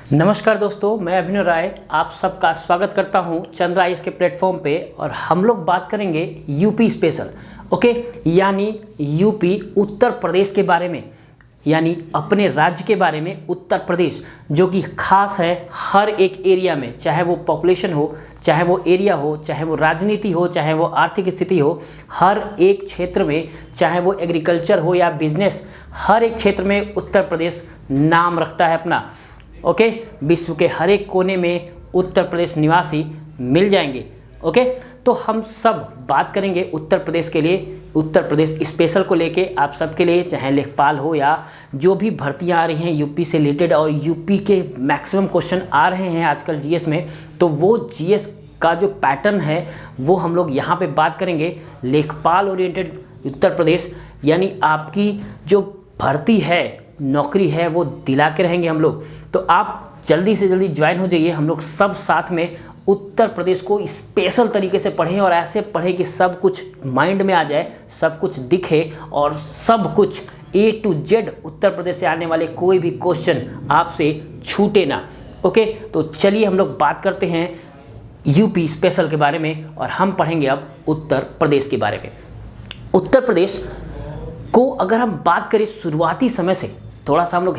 नमस्कार दोस्तों, मैं अभिनव राय आप सबका स्वागत करता हूं चंद्र आईएएस के प्लेटफॉर्म पे। और हम लोग बात करेंगे यूपी स्पेशल, ओके, यानी यूपी उत्तर प्रदेश के बारे में, यानी अपने राज्य के बारे में। उत्तर प्रदेश जो कि खास है हर एक एरिया में, चाहे वो पॉपुलेशन हो, चाहे वो एरिया हो, चाहे वो राजनीति हो, चाहे वो आर्थिक स्थिति हो, हर एक क्षेत्र में, चाहे वो एग्रीकल्चर हो या बिजनेस, हर एक क्षेत्र में उत्तर प्रदेश नाम रखता है अपना। ओके, विश्व के हर एक कोने में उत्तर प्रदेश निवासी मिल जाएंगे। ओके, तो हम सब बात करेंगे उत्तर प्रदेश के लिए, उत्तर प्रदेश स्पेशल को लेके आप सबके लिए, चाहे लेखपाल हो या जो भी भर्तियां आ रही हैं यूपी से रिलेटेड, और यूपी के मैक्सिमम क्वेश्चन आ रहे हैं आजकल जीएस में, तो वो जीएस का जो पैटर्न है वो हम लोग यहाँ पे बात करेंगे। लेखपाल ओरिएंटेड उत्तर प्रदेश, यानी आपकी जो भर्ती है, नौकरी है, वो दिला के रहेंगे हम लोग। तो आप जल्दी से जल्दी ज्वाइन हो जाइए, हम लोग सब साथ में उत्तर प्रदेश को स्पेशल तरीके से पढ़ें, और ऐसे पढ़ें कि सब कुछ माइंड में आ जाए, सब कुछ दिखे, और सब कुछ A to Z Uttar Pradesh से आने वाले कोई भी क्वेश्चन आपसे छूटे ना। ओके, तो चलिए हम लोग बात करते हैं यूपी स्पेशल के बारे में, और हम पढ़ेंगे अब उत्तर प्रदेश के बारे में। उत्तर प्रदेश को अगर हम बात करें शुरुआती समय से, थोड़ा सा हम लोग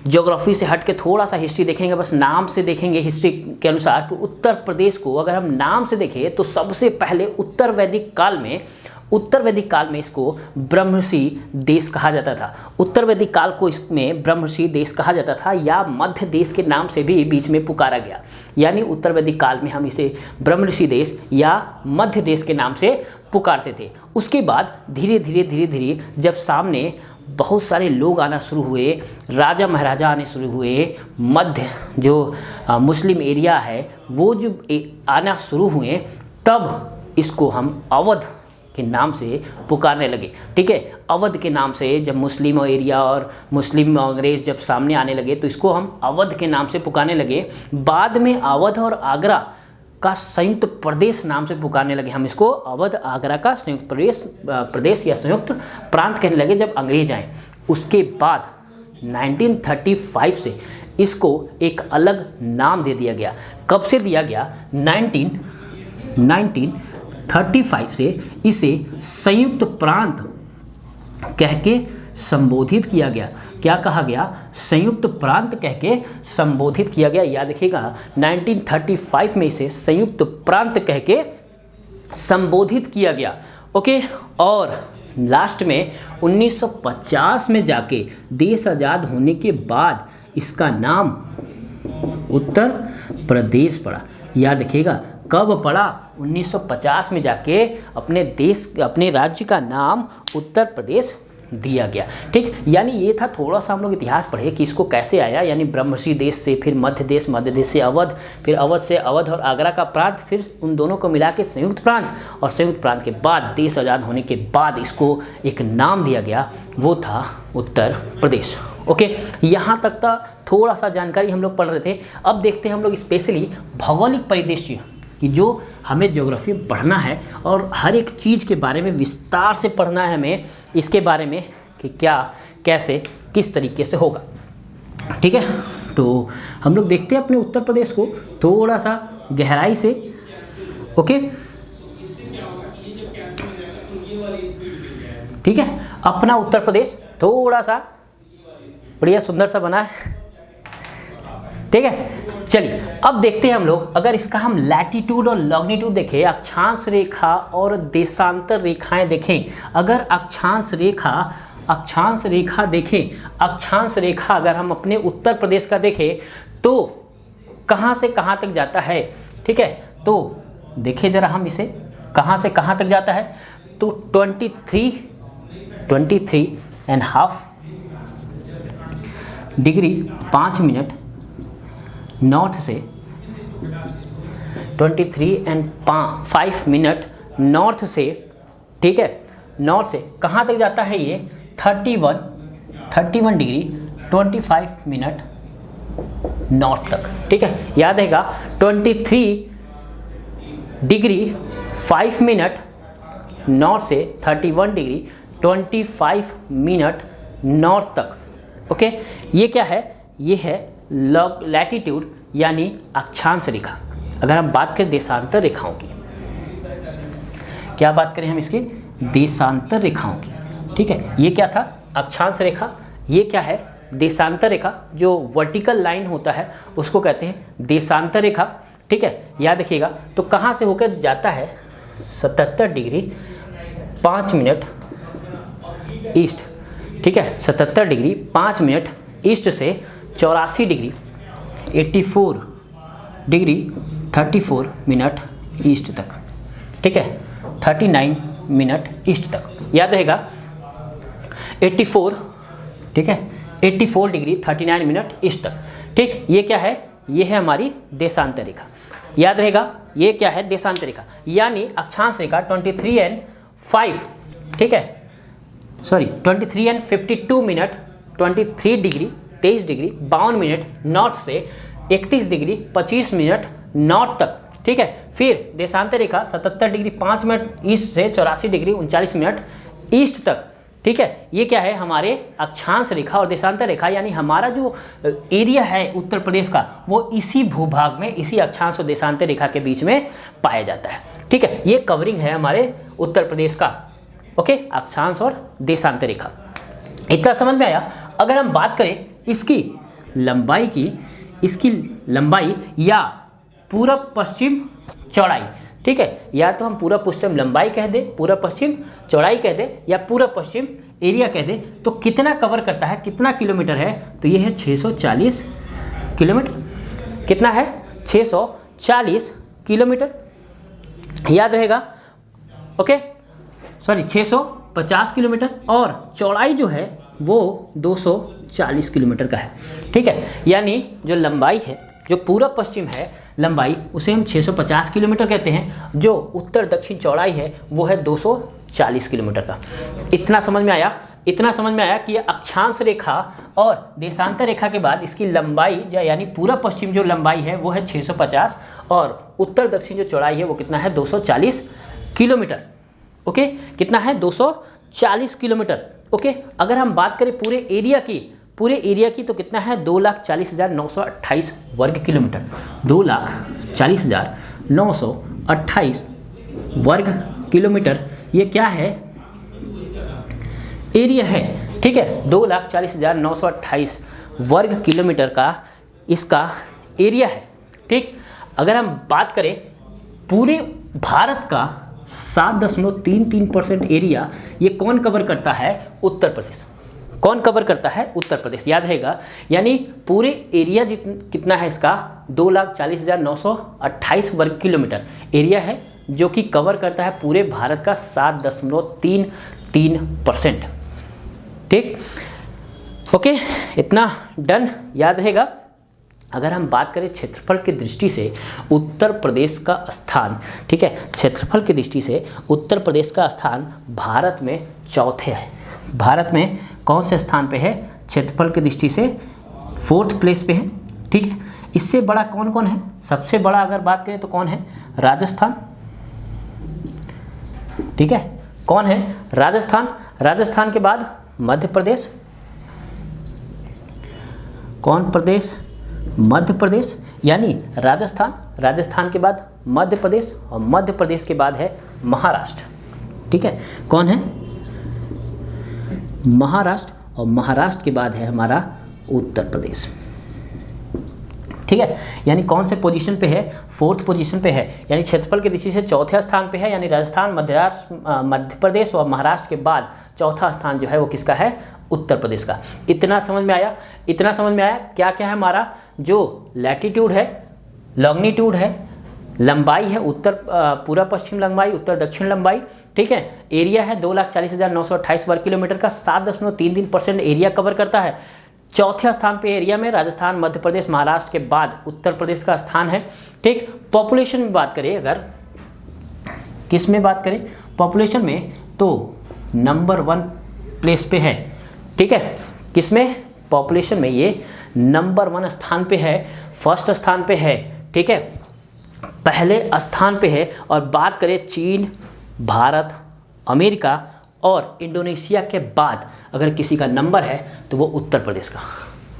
ज्योग्राफी से हट के थोड़ा सा हिस्ट्री देखेंगे, बस नाम से देखेंगे हिस्ट्री के अनुसार कि उत्तर प्रदेश को अगर हम नाम से देखें तो सबसे पहले उत्तर वैदिक काल में इसको ब्रह्मर्षि देश कहा जाता था। उत्तर वैदिक काल को इसमें ब्रह्मर्षि देश कहा जाता था, या मध्य देश के नाम से भी बीच में पुकारा गया। यानी उत्तर वैदिक काल में हम इसे ब्रह्मर्षि देश या मध्य देश के नाम से पुकारते थे। उसके बाद धीरे धीरे जब सामने बहुत सारे लोग आना शुरू हुए, राजा महाराजा आने शुरू हुए, मध्य जो मुस्लिम एरिया है वो जो आना शुरू हुए, तब इसको हम अवध के नाम से पुकारने लगे। ठीक है, अवध के नाम से जब मुस्लिम एरिया और मुस्लिम अंग्रेज जब सामने आने लगे तो इसको हम अवध के नाम से पुकारने लगे। बाद में अवध और आगरा का संयुक्त प्रदेश नाम से पुकारने लगे। हम इसको अवध आगरा का संयुक्त प्रदेश या संयुक्त प्रांत कहने लगे जब अंग्रेज आए। उसके बाद 1935 से इसको एक अलग नाम दे दिया गया। कब से दिया गया? 1935 से इसे संयुक्त प्रांत कह के संबोधित किया गया। क्या कहा गया? संयुक्त प्रांत कह के संबोधित किया गया। याद रखिएगा, 1935 में इसे संयुक्त प्रांत कह के संबोधित किया गया। ओके, और लास्ट में 1950 में जाके देश आज़ाद होने के बाद इसका नाम उत्तर प्रदेश पड़ा। याद रखिएगा, कब पड़ा? 1950 में जाके अपने राज्य का नाम उत्तर प्रदेश दिया गया। ठीक, यानी ये था थोड़ा सा हम लोग इतिहास पढ़े कि इसको कैसे आया। यानी ब्रह्मर्षि देश से फिर मध्य देश से अवध, फिर अवध से अवध और आगरा का प्रांत, फिर उन दोनों को मिला के संयुक्त प्रांत, और संयुक्त प्रांत के बाद देश आज़ाद होने के बाद इसको एक नाम दिया गया, वो था उत्तर प्रदेश। ओके, यहाँ तक था थोड़ा सा जानकारी हम लोग पढ़ रहे थे। अब देखते हैं हम लोग स्पेशली भौगोलिक परिदृश्य कि जो हमें ज्योग्राफी पढ़ना है, और हर एक चीज़ के बारे में विस्तार से पढ़ना है हमें, इसके बारे में कि क्या, कैसे, किस तरीके से होगा। ठीक है, तो हम लोग देखते हैं अपने उत्तर प्रदेश को थोड़ा सा गहराई से। ओके, ठीक है, अपना उत्तर प्रदेश थोड़ा सा बढ़िया सुंदर सा बना है। ठीक है, चलिए अब देखते हैं हम लोग, अगर इसका हम लैटिट्यूड और लॉन्गिट्यूड देखें, अक्षांश रेखा और देशांतर रेखाएं देखें। अगर अक्षांश रेखा देखें, अक्षांश रेखा अगर हम अपने उत्तर प्रदेश का देखें तो कहाँ से कहाँ तक जाता है। ठीक है, तो देखें जरा हम इसे, कहाँ से कहाँ तक जाता है, तो 23.5 डिग्री 5 मिनट नॉर्थ से, 23.5 मिनट नॉर्थ से। ठीक है, नॉर्थ से कहाँ तक जाता है ये? 31 डिग्री 25 मिनट नॉर्थ तक। ठीक है, याद रहेगा, 23 डिग्री 5 मिनट नॉर्थ से 31 डिग्री 25 मिनट नॉर्थ तक। ओके, ये क्या है? ये है लैटिट्यूड यानी अक्षांश रेखा। अगर हम बात करें देशांतर रेखाओं की, क्या बात करें हम इसके देशांतर रेखाओं की, ठीक है। ये क्या था, अक्षांश रेखा, ये क्या है देशांतर रेखा। जो वर्टिकल लाइन होता है उसको कहते हैं देशांतर रेखा, ठीक है। याद रखिएगा। तो कहाँ से होकर जाता है 77 डिग्री 5 मिनट ईस्ट, ठीक है। 77 डिग्री 5 मिनट ईस्ट से 84 डिग्री 84 डिग्री 34 मिनट ईस्ट तक, ठीक है। 39 मिनट ईस्ट तक, याद रहेगा। 84, ठीक है, 84 डिग्री 39 मिनट ईस्ट तक, ठीक। ये क्या है, ये है हमारी देशांतर रेखा, याद रहेगा। ये क्या है, देशांतर रेखा यानी अक्षांश रेखा 23 एंड 5, ठीक है, sorry 23 and 52 minute, 23 degree 23 degree 52 minute north से 31 डिग्री 25 मिनट नॉर्थ तक, ठीक है। फिर देशांतर रेखा 77 डिग्री 5 मिनट ईस्ट से 84 डिग्री 39 मिनट ईस्ट तक, ठीक है। ये क्या है, हमारे अक्षांश रेखा और देशांतर रेखा यानी हमारा जो एरिया है उत्तर प्रदेश का वो इसी भूभाग में, इसी अक्षांश और देशांतर रेखा के बीच में पाया जाता है, ठीक है। ये कवरिंग है हमारे उत्तर प्रदेश का, ओके, अक्षांश और देशांतर रेखा। इतना समझ में आया। अगर हम बात करें इसकी लंबाई की, इसकी लंबाई या पूरब पश्चिम चौड़ाई, ठीक है, या तो हम पूरब पश्चिम लंबाई कह दें, पूरब पश्चिम चौड़ाई कह दें, या पूरब पश्चिम एरिया कह दें, तो कितना कवर करता है, कितना किलोमीटर है, तो ये है 640 किलोमीटर। कितना है, 640 किलोमीटर, याद रहेगा, ओके, सॉरी 650 किलोमीटर। और चौड़ाई जो है वो 240 किलोमीटर का है, ठीक है। यानी जो लंबाई है, जो पूरब पश्चिम है लंबाई, उसे हम 650 किलोमीटर कहते हैं। जो उत्तर दक्षिण चौड़ाई है वो है 240 किलोमीटर का। इतना समझ में आया। इतना समझ में आया कि अक्षांश रेखा और देशांतर रेखा के बाद इसकी लंबाई यानी पूरब पश्चिम जो लंबाई है वो है 650 और उत्तर दक्षिण जो चौड़ाई है वो कितना है, 240 किलोमीटर, ओके। कितना है, 240 किलोमीटर, ओके। अगर हम बात करें पूरे एरिया की तो कितना है, 2,40,928 वर्ग किलोमीटर। 2,40,928 वर्ग किलोमीटर, ये क्या है, एरिया है, ठीक है। 2,40,928 वर्ग किलोमीटर का इसका एरिया है, ठीक। अगर हम बात करें पूरे भारत का 7.33% एरिया ये कौन कवर करता है, उत्तर प्रदेश। कौन कवर करता है, उत्तर प्रदेश, याद रहेगा। यानी पूरे एरिया कितना है इसका, 2,40,928 वर्ग किलोमीटर एरिया है, जो कि कवर करता है पूरे भारत का 7.33%, ठीक, ओके। इतना डन, याद रहेगा। अगर हम बात करें क्षेत्रफल की दृष्टि से उत्तर प्रदेश का स्थान, ठीक है, क्षेत्रफल की दृष्टि से उत्तर प्रदेश का स्थान भारत में चौथे है। भारत में कौन से स्थान पे है, क्षेत्रफल की दृष्टि से 4th प्लेस पे है, ठीक है। इससे बड़ा कौन कौन है, सबसे बड़ा अगर बात करें तो कौन है, राजस्थान, ठीक है। कौन है, राजस्थान। राजस्थान के बाद मध्य प्रदेश, कौन प्रदेश, मध्य प्रदेश, यानी राजस्थान, राजस्थान के बाद मध्य प्रदेश और मध्य प्रदेश के बाद है महाराष्ट्र, ठीक है। कौन है, महाराष्ट्र, और महाराष्ट्र के बाद है हमारा उत्तर प्रदेश, ठीक है। यानी कौन से पोजीशन पे है, 4th पोजीशन पे है, यानी क्षेत्रफल की दृष्टि से चौथे स्थान पे है। यानी राजस्थान, मध्य प्रदेश और महाराष्ट्र के बाद चौथा स्थान जो है वो किसका है, उत्तर प्रदेश का। इतना समझ में आया। इतना समझ में आया क्या क्या है हमारा, जो लैटिट्यूड है, लॉन्गिट्यूड है, लंबाई है, उत्तर पूरा पश्चिम लंबाई, उत्तर दक्षिण लंबाई, ठीक है। एरिया है 2,40,928 वर्ग किलोमीटर का, 7.33% एरिया कवर करता है। चौथे स्थान पे एरिया में राजस्थान, मध्य प्रदेश, महाराष्ट्र के बाद उत्तर प्रदेश का स्थान है, ठीक। पॉपुलेशन में बात करें, अगर किस में बात करें, पॉपुलेशन में, तो नंबर 1 प्लेस पे है, ठीक है। किस में, पॉपुलेशन में ये नंबर 1 स्थान पे है, फर्स्ट स्थान पे है, ठीक है, पहले स्थान पे है। और बात करें चीन, भारत, अमेरिका और इंडोनेशिया के बाद अगर किसी का नंबर है तो वो उत्तर प्रदेश का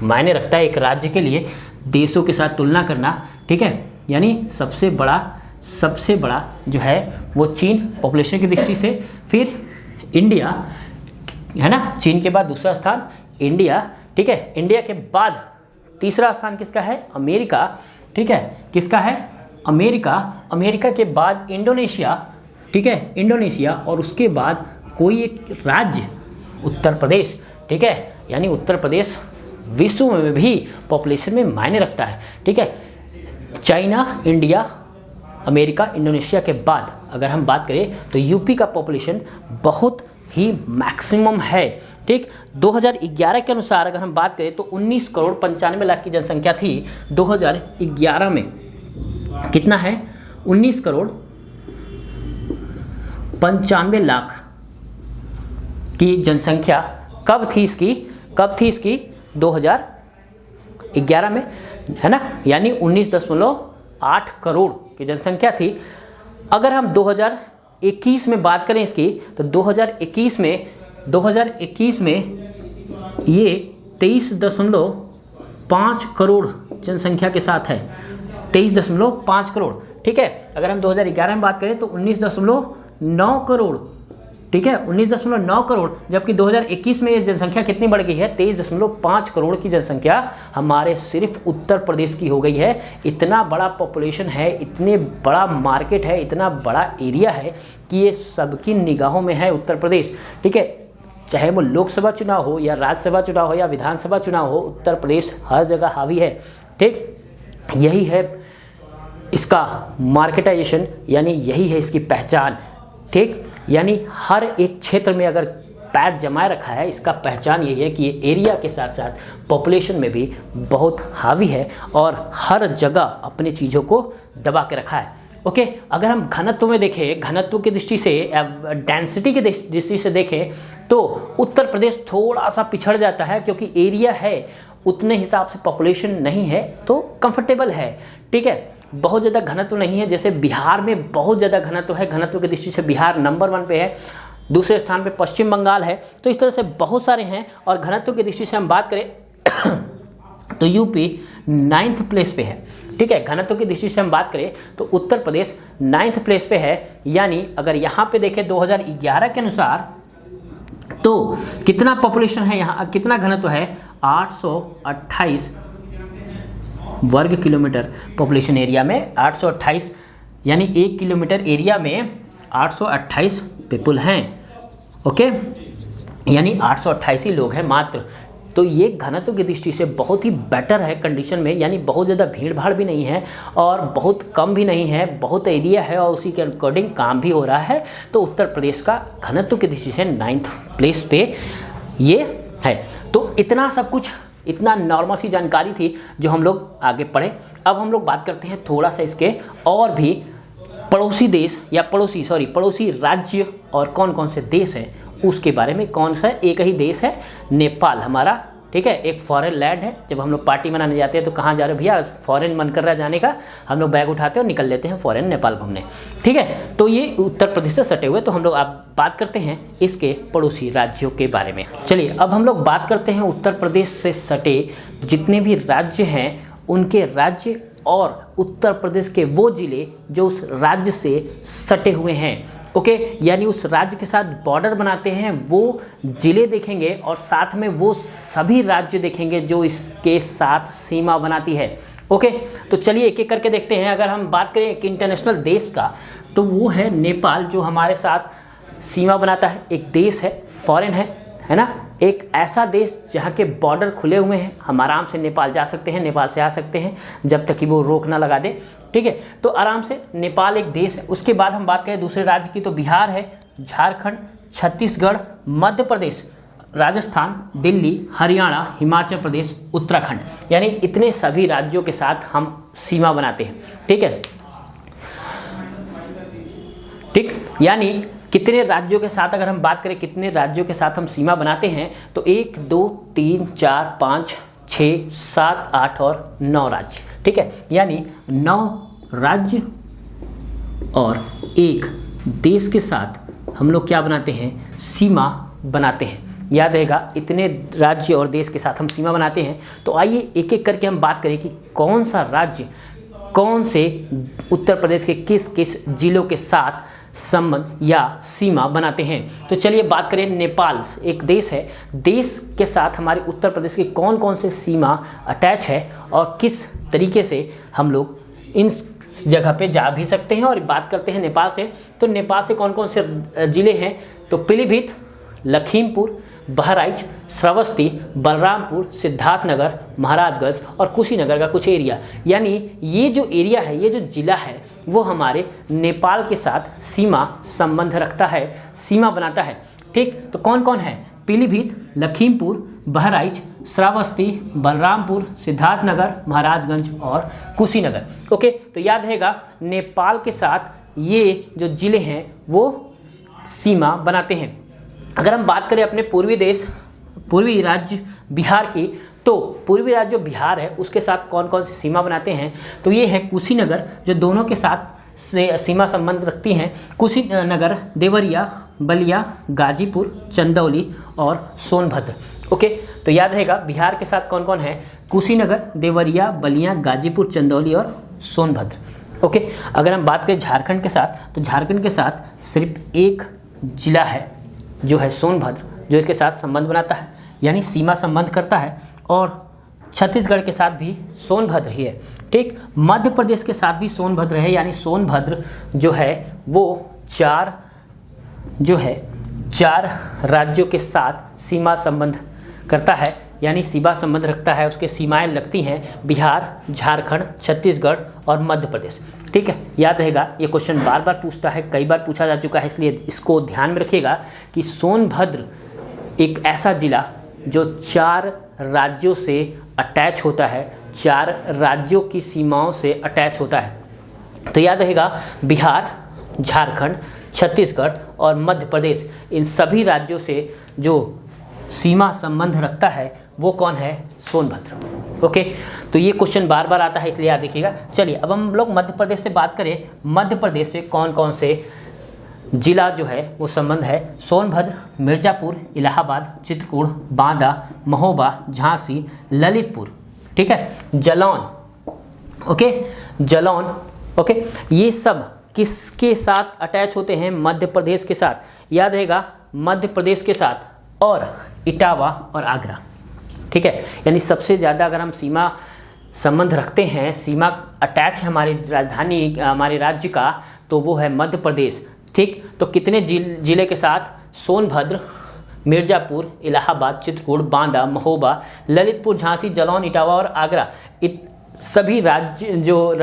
मायने रखता है एक राज्य के लिए। देशों के साथ तुलना करना, ठीक है, यानी सबसे बड़ा जो है वो चीन पॉपुलेशन की दृष्टि से, फिर इंडिया है ना, चीन के बाद दूसरा स्थान इंडिया, ठीक है, इंडिया के बाद तीसरा स्थान किसका है, अमेरिका, ठीक है, किसका है, अमेरिका, अमेरिका के बाद इंडोनेशिया, ठीक है, इंडोनेशिया, और उसके बाद कोई एक राज्य उत्तर प्रदेश, ठीक है, यानी उत्तर प्रदेश विश्व में भी पॉपुलेशन में मायने रखता है, ठीक है। चाइना, इंडिया, अमेरिका, इंडोनेशिया के बाद अगर हम बात करें तो यूपी का पॉपुलेशन बहुत ही मैक्सिमम है, ठीक। 2011 के अनुसार अगर हम बात करें तो 19 करोड़ 95 लाख की जनसंख्या थी 2011 में। कितना है, 19 करोड़ 95 लाख की जनसंख्या कब थी इसकी 2011 में, है ना, यानी 19.8 करोड़ की जनसंख्या थी। अगर हम 2021 में बात करें इसकी तो 2021 में ये 23.5 करोड़ जनसंख्या के साथ है, 23.5 करोड़, ठीक है। अगर हम 2011 में बात करें तो 19.9 करोड़, ठीक है, 19.9 करोड़, जबकि 2021 में ये जनसंख्या कितनी बढ़ गई है, 23.5 करोड़ की जनसंख्या हमारे सिर्फ उत्तर प्रदेश की हो गई है। इतना बड़ा पॉपुलेशन है, इतने बड़ा मार्केट है, इतना बड़ा एरिया है कि ये सबकी निगाहों में है उत्तर प्रदेश, ठीक है। चाहे वो लोकसभा चुनाव हो या राज्यसभा चुनाव हो या विधानसभा चुनाव हो, उत्तर प्रदेश हर जगह हावी है, ठीक। यही है इसका मार्केटाइजेशन, यानी यही है इसकी पहचान, ठीक। यानी हर एक क्षेत्र में अगर पैर जमाए रखा है, इसका पहचान यही है कि ये एरिया के साथ साथ पॉपुलेशन में भी बहुत हावी है और हर जगह अपनी चीज़ों को दबा के रखा है, ओके। अगर हम घनत्व में देखें, घनत्व की दृष्टि से, डेंसिटी की दृष्टि से देखें तो उत्तर प्रदेश थोड़ा सा पिछड़ जाता है, क्योंकि एरिया है उतने हिसाब से पॉपुलेशन नहीं है तो कंफर्टेबल है, ठीक है। बहुत ज़्यादा घनत्व नहीं है, जैसे बिहार में बहुत ज़्यादा घनत्व है, घनत्व की दृष्टि से बिहार नंबर 1 पे है, दूसरे स्थान पे पश्चिम बंगाल है, तो इस तरह से बहुत सारे हैं। और घनत्व की दृष्टि से हम बात करें तो यूपी 9th प्लेस पे है, ठीक है। घनत्व की दृष्टि से हम बात करें तो उत्तर प्रदेश 9th प्लेस पे है, यानी अगर यहाँ पे देखें 2011 के अनुसार तो कितना पॉपुलेशन है, यहाँ कितना घनत्व है, 828 वर्ग किलोमीटर पॉपुलेशन एरिया में, 828, यानी 1 किलोमीटर एरिया में 828 पीपल हैं, ओके, यानी 828 ही लोग हैं मात्र। तो ये घनत्व की दृष्टि से बहुत ही बेटर है कंडीशन में, यानी बहुत ज़्यादा भीड़ भाड़ भी नहीं है और बहुत कम भी नहीं है, बहुत एरिया है और उसी के अकॉर्डिंग काम भी हो रहा है। तो उत्तर प्रदेश का घनत्व की दृष्टि से 9th प्लेस पे ये है। तो इतना सब कुछ, इतना नॉर्मल सी जानकारी थी जो हम लोग आगे पढ़े। अब हम लोग बात करते हैं थोड़ा सा इसके और भी पड़ोसी देश या पड़ोसी राज्य और कौन कौन से देश हैं उसके बारे में। कौन सा, एक ही देश है नेपाल हमारा, ठीक है, एक फॉरेन लैंड है। जब हम लोग पार्टी मनाने जाते हैं तो कहाँ जा रहे हो भैया, फॉरेन मन कर रहा है जाने का, हम लोग बैग उठाते हैं और निकल लेते हैं फॉरेन नेपाल घूमने, ठीक है। तो ये उत्तर प्रदेश से सटे हुए, तो हम लोग अब बात करते हैं इसके पड़ोसी राज्यों के बारे में। चलिए अब हम लोग बात करते हैं उत्तर प्रदेश से सटे जितने भी राज्य हैं उनके राज्य और उत्तर प्रदेश के वो जिले जो उस राज्य से सटे हुए हैं, ओके, यानी उस राज्य के साथ बॉर्डर बनाते हैं वो जिले देखेंगे और साथ में वो सभी राज्य देखेंगे जो इसके साथ सीमा बनाती है, ओके। तो चलिए एक एक करके देखते हैं। अगर हम बात करें एक इंटरनेशनल देश का तो वो है नेपाल, जो हमारे साथ सीमा बनाता है, एक देश है, फॉरेन है ना, एक ऐसा देश जहाँ के बॉर्डर खुले हुए हैं, हम आराम से नेपाल जा सकते हैं, नेपाल से आ सकते हैं जब तक कि वो रोक ना लगा दे, ठीक है। तो आराम से नेपाल एक देश है। उसके बाद हम बात करें दूसरे राज्य की तो बिहार है, झारखंड, छत्तीसगढ़, मध्य प्रदेश, राजस्थान, दिल्ली, हरियाणा, हिमाचल प्रदेश, उत्तराखंड, यानी इतने सभी राज्यों के साथ हम सीमा बनाते हैं, ठीक है, ठीक। यानी कितने राज्यों के साथ, अगर हम बात करें कितने राज्यों के साथ हम सीमा बनाते हैं तो 1 2 3 4 5 6 7 8 और 9 राज्य, ठीक है, यानी 9 राज्य और एक देश के साथ हम लोग क्या बनाते हैं, सीमा बनाते हैं, याद रहेगा इतने राज्य और देश के साथ हम सीमा बनाते हैं। तो आइए एक एक करके हम बात करें कि कौन सा राज्य कौन से उत्तर प्रदेश के किस किस जिलों के साथ संबंध या सीमा बनाते हैं। तो चलिए बात करें, नेपाल एक देश है, देश के साथ हमारे उत्तर प्रदेश के कौन कौन से सीमा अटैच है और किस तरीके से हम लोग इन जगह पे जा भी सकते हैं। और बात करते हैं नेपाल से, तो नेपाल से कौन कौन से ज़िले हैं, तो पीलीभीत, लखीमपुर, बहराइच, श्रावस्ती, बलरामपुर, सिद्धार्थनगर, महाराजगंज और कुशीनगर का कुछ एरिया। यानी ये जो एरिया है, ये जो जिला है, वो हमारे नेपाल के साथ सीमा संबंध रखता है, सीमा बनाता है। ठीक, तो कौन कौन है, पीलीभीत, लखीमपुर, बहराइच, श्रावस्ती, बलरामपुर, सिद्धार्थनगर, महाराजगंज और कुशीनगर। ओके, तो याद रहेगा नेपाल के साथ ये जो जिले हैं वो सीमा बनाते हैं। अगर हम बात करें अपने पूर्वी राज्य बिहार की, तो पूर्वी राज्य जो बिहार है उसके साथ कौन कौन सी सीमा बनाते हैं, तो ये है कुशीनगर, जो दोनों के साथ से सीमा संबंध रखती हैं। कुशीनगर, देवरिया, बलिया, गाजीपुर, चंदौली और सोनभद्र। ओके, तो याद रहेगा बिहार के साथ कौन कौन है, कुशीनगर, देवरिया, बलिया, गाजीपुर, चंदौली और सोनभद्र। ओके, अगर हम बात करें झारखंड के साथ, तो झारखंड के साथ सिर्फ एक जिला है जो है सोनभद्र, जो इसके साथ संबंध बनाता है, यानी सीमा संबंध करता है। और छत्तीसगढ़ के साथ भी सोनभद्र ही है। ठीक, मध्य प्रदेश के साथ भी सोनभद्र है, यानी सोनभद्र जो है वो चार राज्यों के साथ सीमा संबंध करता है, यानी सीमा संबंध रखता है। उसके सीमाएं लगती हैं बिहार, झारखंड, छत्तीसगढ़ और मध्य प्रदेश। ठीक है, याद रहेगा ये क्वेश्चन बार बार पूछता है, कई बार पूछा जा चुका है, इसलिए इसको ध्यान में रखिएगा कि सोनभद्र एक ऐसा जिला जो 4 राज्यों से अटैच होता है, 4 राज्यों की सीमाओं से अटैच होता है। तो याद रहेगा बिहार, झारखंड, छत्तीसगढ़ और मध्य प्रदेश, इन सभी राज्यों से जो सीमा संबंध रखता है वो कौन है, सोनभद्र। ओके, तो ये क्वेश्चन बार बार आता है, इसलिए याद रखिएगा। चलिए अब हम लोग मध्य प्रदेश से बात करें, मध्य प्रदेश से कौन कौन से जिला जो है वो संबंध है, सोनभद्र, मिर्ज़ापुर, इलाहाबाद, चित्रकूट, बांदा, महोबा, झांसी, ललितपुर, ठीक है, जलौन। ओके, जलौन। ओके, ये सब किसके साथ अटैच होते हैं, मध्य प्रदेश के साथ। याद रहेगा मध्य प्रदेश के साथ और इटावा और आगरा। ठीक है, यानी सबसे ज़्यादा अगर हम सीमा संबंध रखते हैं, सीमा अटैच है हमारी राजधानी, हमारे राज्य का, तो वो है मध्य प्रदेश। ठीक, तो कितने जिले के साथ, सोनभद्र, मिर्ज़ापुर, इलाहाबाद, चित्रकूट, बांदा, महोबा, ललितपुर, झांसी, जलौन, इटावा और आगरा। सभी राज्य जो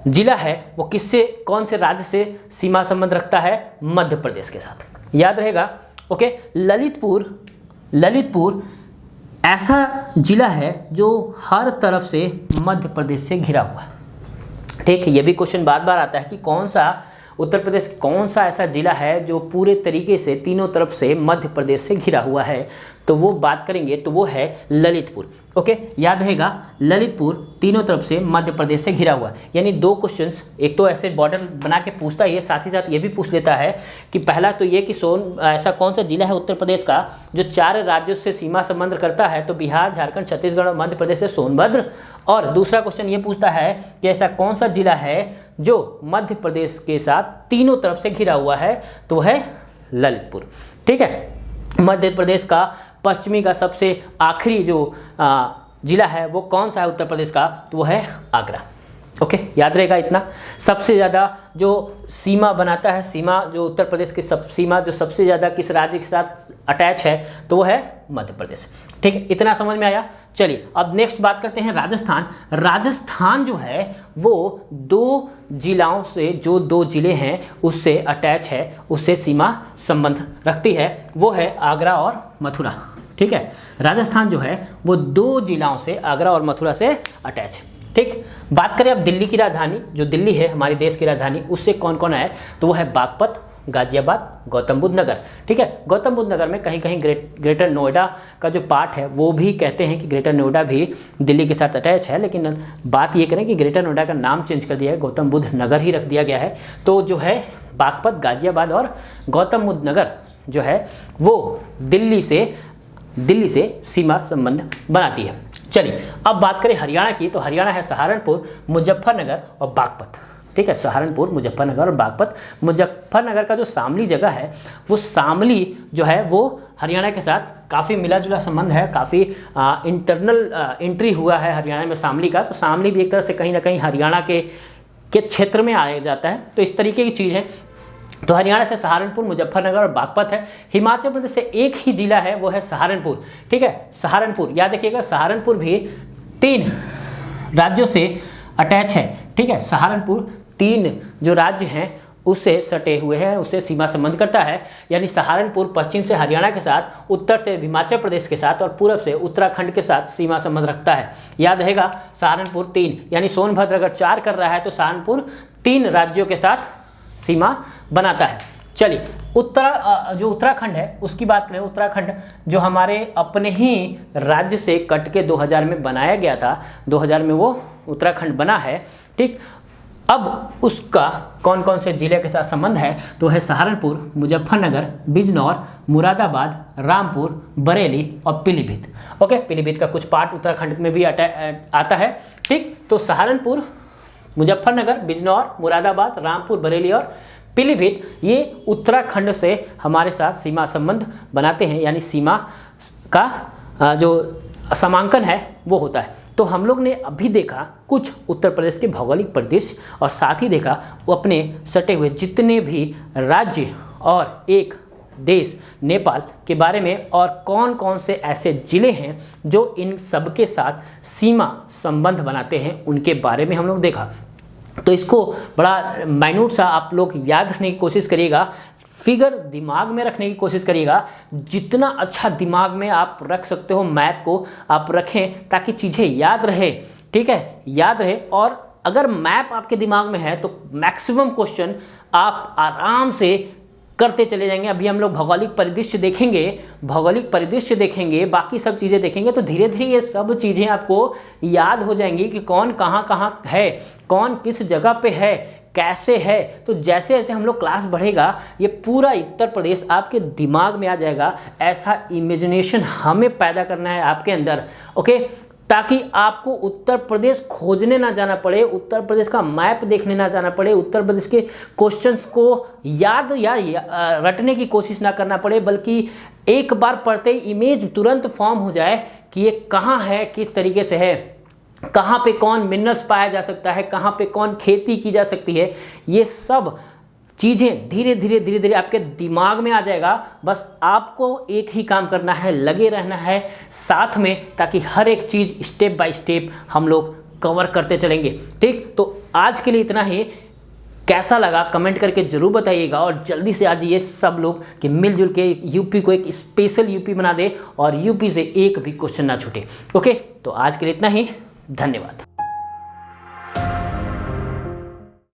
जिला है वो किससे, कौन से राज्य से सीमा संबंध रखता है, मध्य प्रदेश के साथ। याद रहेगा। ओके, ललितपुर ऐसा जिला है जो हर तरफ से मध्य प्रदेश से घिरा हुआ है। ठीक, ये भी क्वेश्चन बार बार आता है कि कौन सा उत्तर प्रदेश, कौन सा ऐसा जिला है जो पूरे तरीके से तीनों तरफ से मध्य प्रदेश से घिरा हुआ है, तो वो बात करेंगे तो वो है ललितपुर। ओके, याद रहेगा ललितपुर तीनों तरफ से मध्य प्रदेश से घिरा हुआ है। यानी 2 क्वेश्चंस, एक तो ऐसे बॉर्डर बना के पूछता ही है, साथ ही साथ ये भी पूछ लेता है कि पहला तो ये कि ऐसा कौन सा जिला है उत्तर प्रदेश का जो 4 राज्यों से सीमा संबंध करता है, तो बिहार, झारखंड, छत्तीसगढ़ और मध्य प्रदेश से सोनभद्र। और दूसरा क्वेश्चन ये पूछता है कि ऐसा कौन सा जिला है जो मध्य प्रदेश के साथ तीनों तरफ से घिरा हुआ है, तो है ललितपुर। ठीक है, मध्य प्रदेश का पश्चिमी का सबसे आखिरी जो जिला है वो कौन सा है उत्तर प्रदेश का, तो वो है आगरा। ओके, याद रहेगा इतना। सबसे ज़्यादा जो सीमा बनाता है, सीमा जो उत्तर प्रदेश की सीमा जो सबसे ज़्यादा किस राज्य के साथ अटैच है, तो वो है मध्य प्रदेश। ठीक है, इतना समझ में आया। चलिए अब नेक्स्ट बात करते हैं राजस्थान। राजस्थान जो है वो 2 जिलाओं से, जो 2 जिले हैं उससे अटैच है, उससे सीमा संबंध रखती है, वो है आगरा और मथुरा। ठीक है, राजस्थान जो है वो 2 जिलाओं से, आगरा और मथुरा से अटैच है। ठीक, बात करें अब दिल्ली की राजधानी, जो दिल्ली है हमारे देश की राजधानी, उससे कौन कौन है, तो वो है बागपत, गाजियाबाद, गौतम बुद्ध नगर। ठीक है, गौतम बुद्ध नगर में कहीं कहीं ग्रेटर नोएडा का जो पार्ट है वो भी कहते हैं कि ग्रेटर नोएडा भी दिल्ली के साथ अटैच है, लेकिन बात ये करें कि ग्रेटर नोएडा का नाम चेंज कर दिया है, गौतम बुद्ध नगर ही रख दिया गया है। तो जो है बागपत, गाजियाबाद और गौतम बुद्ध नगर जो है वो दिल्ली से सीमा संबंध बनाती है। चलिए अब बात करें हरियाणा की, तो हरियाणा है सहारनपुर, मुजफ्फरनगर और बागपत। ठीक है, सहारनपुर, मुजफ्फरनगर और बागपत। मुजफ्फरनगर का जो शामली जगह है, वो शामली जो है वो हरियाणा के साथ काफ़ी मिला जुला संबंध है, काफ़ी इंटरनल एंट्री हुआ है हरियाणा में शामली का, तो शामली भी एक तरह से कहीं ना कहीं हरियाणा के क्षेत्र में आ जाता है। तो इस तरीके की चीज़ है। तो हरियाणा से सहारनपुर, मुजफ्फरनगर और बागपत है। हिमाचल प्रदेश से एक ही जिला है, वो है सहारनपुर। ठीक है, सहारनपुर याद रखिएगा, सहारनपुर भी 3 राज्यों से अटैच है। ठीक है, सहारनपुर 3 जो राज्य हैं उससे सटे हुए हैं, उससे सीमा संबंध करता है। यानी सहारनपुर पश्चिम से हरियाणा के साथ, उत्तर से हिमाचल प्रदेश के साथ और पूर्व से उत्तराखंड के साथ सीमा संबंध रखता है। याद रहेगा, सहारनपुर 3, यानी सोनभद्र अगर 4 कर रहा है तो सहारनपुर 3 राज्यों के साथ सीमा बनाता है। चलिए जो उत्तराखंड है उसकी बात करें। उत्तराखंड जो हमारे अपने ही राज्य से कट के 2000 में बनाया गया था, 2000 में वो उत्तराखंड बना है। ठीक, अब उसका कौन कौन से जिले के साथ संबंध है, तो है सहारनपुर, मुजफ्फरनगर, बिजनौर, मुरादाबाद, रामपुर, बरेली और पीलीभीत। ओके, पीलीभीत का कुछ पार्ट उत्तराखंड में भी आता है। ठीक, तो सहारनपुर, मुजफ्फरनगर, बिजनौर, मुरादाबाद, रामपुर, बरेली और पीलीभीत ये उत्तराखंड से हमारे साथ सीमा संबंध बनाते हैं, यानी सीमा का जो समांकन है वो होता है। तो हम लोग ने अभी देखा कुछ उत्तर प्रदेश के भौगोलिक परिदृश्य और साथ ही देखा वो अपने सटे हुए जितने भी राज्य और एक देश नेपाल के बारे में, और कौन कौन से ऐसे जिले हैं जो इन सब के साथ सीमा संबंध बनाते हैं उनके बारे में हम लोग देखा। तो इसको बड़ा माइन्यूट सा आप लोग याद रखने की कोशिश करिएगा, फिगर दिमाग में रखने की कोशिश करिएगा। जितना अच्छा दिमाग में आप रख सकते हो मैप को आप रखें, ताकि चीज़ें याद रहे। ठीक है, याद रहे। और अगर मैप आपके दिमाग में है तो मैक्सिमम क्वेश्चन आप आराम से करते चले जाएंगे। अभी हम लोग भौगोलिक परिदृश्य देखेंगे, बाकी सब चीज़ें देखेंगे, तो धीरे धीरे ये सब चीज़ें आपको याद हो जाएंगी कि कौन कहाँ कहाँ है, कौन किस जगह पे है, कैसे है। तो जैसे जैसे हम लोग क्लास बढ़ेगा ये पूरा उत्तर प्रदेश आपके दिमाग में आ जाएगा। ऐसा इमेजिनेशन हमें पैदा करना है आपके अंदर। ओके, ताकि आपको उत्तर प्रदेश खोजने ना जाना पड़े, उत्तर प्रदेश का मैप देखने ना जाना पड़े, उत्तर प्रदेश के क्वेश्चंस को याद या रटने की कोशिश ना करना पड़े, बल्कि एक बार पढ़ते ही इमेज तुरंत फॉर्म हो जाए कि ये कहाँ है, किस तरीके से है, कहाँ पे कौन मिनरल्स पाया जा सकता है, कहाँ पे कौन खेती की जा सकती है। ये सब चीज़ें धीरे धीरे आपके दिमाग में आ जाएगा। बस आपको एक ही काम करना है, लगे रहना है साथ में, ताकि हर एक चीज़ स्टेप बाय स्टेप हम लोग कवर करते चलेंगे। ठीक, तो आज के लिए इतना ही। कैसा लगा कमेंट करके ज़रूर बताइएगा, और जल्दी से आज ये सब लोग कि मिलजुल के यूपी को एक स्पेशल यूपी बना दे और यूपी से एक भी क्वेश्चन ना छूटे। ओके, तो आज के लिए इतना ही। धन्यवाद।